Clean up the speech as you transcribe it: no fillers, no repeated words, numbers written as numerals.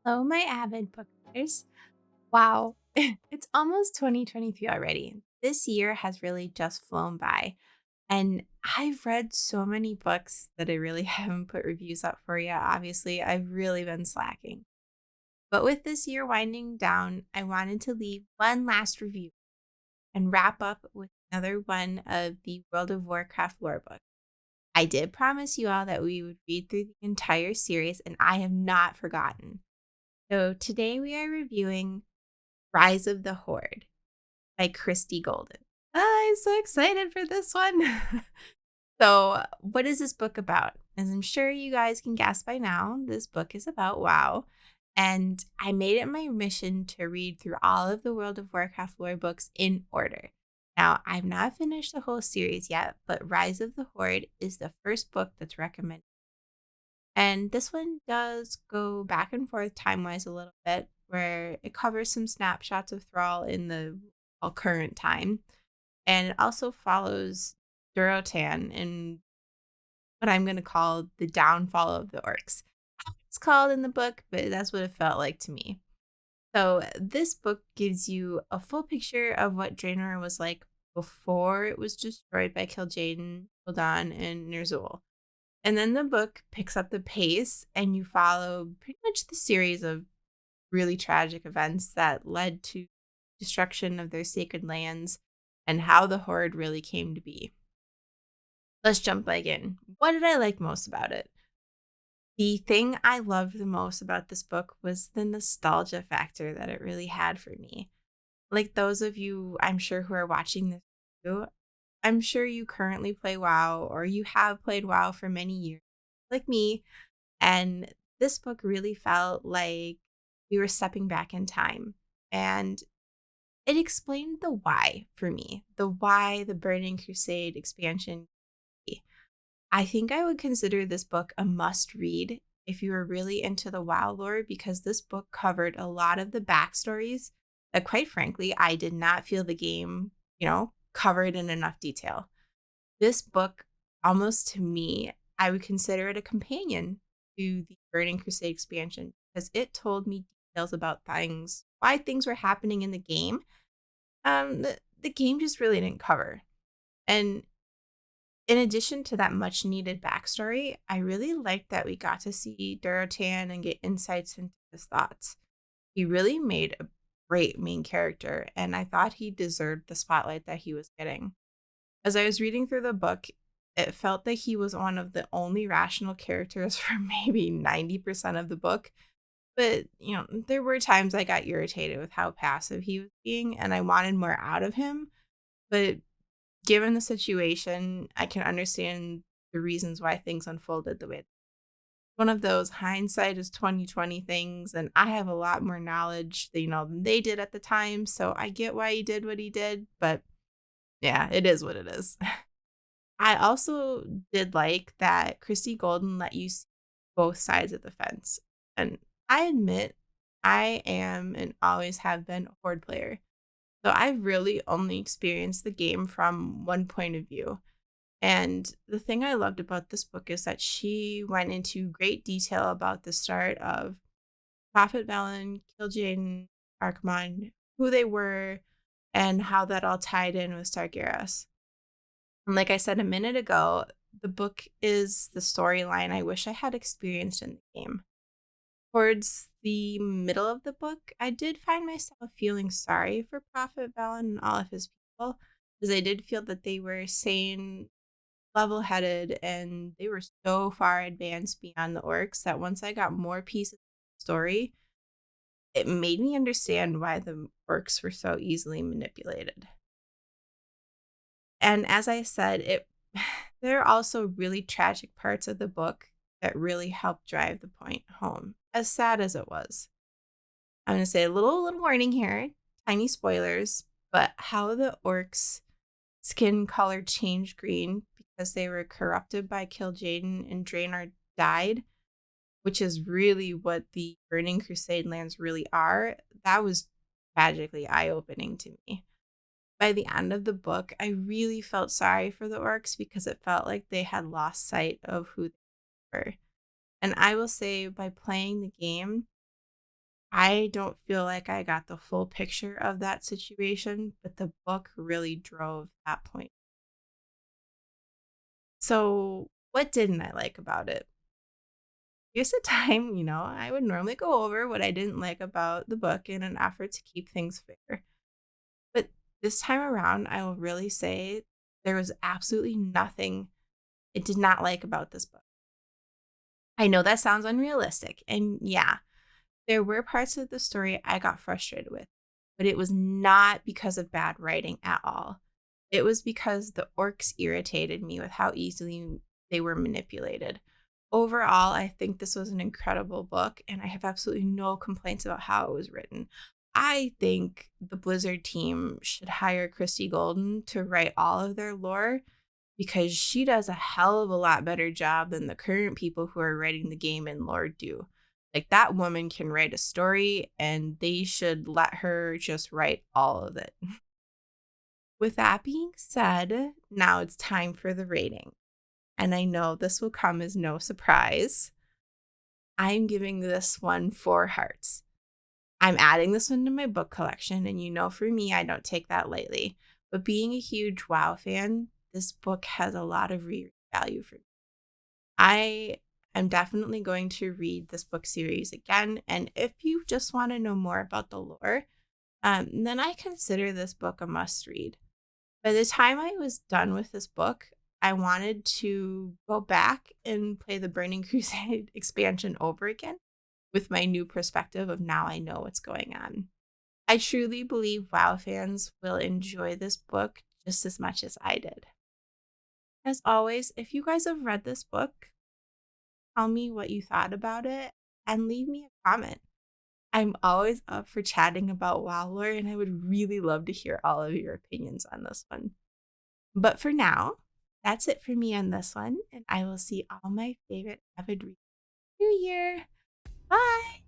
Hello, my avid bookers. Wow, it's almost 2023 already. This year has really just flown by, and I've read so many books that I really haven't put reviews up for yet. Obviously, I've really been slacking. But with this year winding down, I wanted to leave one last review and wrap up with another one of the World of Warcraft lore book. I did promise you all that we would read through the entire series, and I have not forgotten. So today we are reviewing Rise of the Horde by Christie Golden. I'm so excited for this one. So, what is this book about? As I'm sure you guys can guess by now, this book is about WoW. And I made it my mission to read through all of the World of Warcraft lore books in order. Now, I've not finished the whole series yet, but Rise of the Horde is the first book that's recommended. And this one does go back and forth time wise a little bit, where it covers some snapshots of Thrall in the current time. And it also follows Durotan in what I'm going to call the downfall of the orcs. It's called in the book, but that's what it felt like to me. So, this book gives you a full picture of what Draenor was like before it was destroyed by Kil'jaeden, Gul'dan, and Ner'zhul. And then the book picks up the pace and you follow pretty much the series of really tragic events that led to destruction of their sacred lands and how the Horde really came to be. Let's jump right in. What did I like most about it? The thing I loved the most about this book was the nostalgia factor that it really had for me. Like those of you, I'm sure, who are watching this video, I'm sure you currently play WoW or you have played WoW for many years, like me. And this book really felt like we were stepping back in time. And it explained the why for me, the why the Burning Crusade expansion. I think I would consider this book a must read if you were really into the WoW lore, because this book covered a lot of the backstories that, quite frankly, I did not feel the game, covered in enough detail. This book, almost to me, I would consider it a companion to the Burning Crusade expansion because it told me details about things, why things were happening in the game. The game just really didn't cover. And in addition to that much needed backstory, I really liked that we got to see Durotan and get insights into his thoughts. He really made a great main character, and I thought he deserved the spotlight that he was getting. As I was reading through the book, it felt like he was one of the only rational characters for maybe 90% of the book. But, there were times I got irritated with how passive he was being, and I wanted more out of him. But given the situation, I can understand the reasons why things unfolded the way. One of those hindsight is 2020 things, and I have a lot more knowledge than they did at the time, so I get why he did what he did, but yeah, it is what it is. I also did like that Christie Golden let you see both sides of the fence. And I admit I am and always have been a Horde player. So I've really only experienced the game from one point of view. And the thing I loved about this book is that she went into great detail about the start of Prophet Velen, Kil'jaeden, Archimonde, who they were, and how that all tied in with Sargeras. And like I said a minute ago, the book is the storyline I wish I had experienced in the game. Towards the middle of the book, I did find myself feeling sorry for Prophet Velen and all of his people, because I did feel that they were sane, level-headed, and they were so far advanced beyond the orcs that once I got more pieces of the story, it made me understand why the orcs were so easily manipulated. And as I said, there are also really tragic parts of the book that really helped drive the point home, as sad as it was. I'm going to say a little warning here, tiny spoilers, but how the orcs' skin color changed green because they were corrupted by Kil'jaeden and Draenor died, which is really what the Burning Crusade lands really are, that was tragically eye-opening to me. By the end of the book, I really felt sorry for the orcs because it felt like they had lost sight of who they were. And I will say, by playing the game, I don't feel like I got the full picture of that situation, but the book really drove that point. So, what didn't I like about it? Here's a time, I would normally go over what I didn't like about the book in an effort to keep things fair. But this time around, I will really say there was absolutely nothing I did not like about this book. I know that sounds unrealistic. And yeah, there were parts of the story I got frustrated with, but it was not because of bad writing at all. It was because the orcs irritated me with how easily they were manipulated. Overall, I think this was an incredible book, and I have absolutely no complaints about how it was written. I think the Blizzard team should hire Christie Golden to write all of their lore because she does a hell of a lot better job than the current people who are writing the game and lore do. Like, that woman can write a story, and they should let her just write all of it. With that being said, now it's time for the rating. And I know this will come as no surprise. I'm giving this one 4 hearts. I'm adding this one to my book collection, and for me, I don't take that lightly. But being a huge WoW fan, this book has a lot of reread value for me. I am definitely going to read this book series again, and if you just want to know more about the lore, then I consider this book a must read. By the time I was done with this book, I wanted to go back and play the Burning Crusade expansion over again with my new perspective of now I know what's going on. I truly believe WoW fans will enjoy this book just as much as I did. As always, if you guys have read this book, tell me what you thought about it and leave me a comment. I'm always up for chatting about WoW lore, and I would really love to hear all of your opinions on this one. But for now, that's it for me on this one, and I will see all my favorite avid readers New Year. Bye!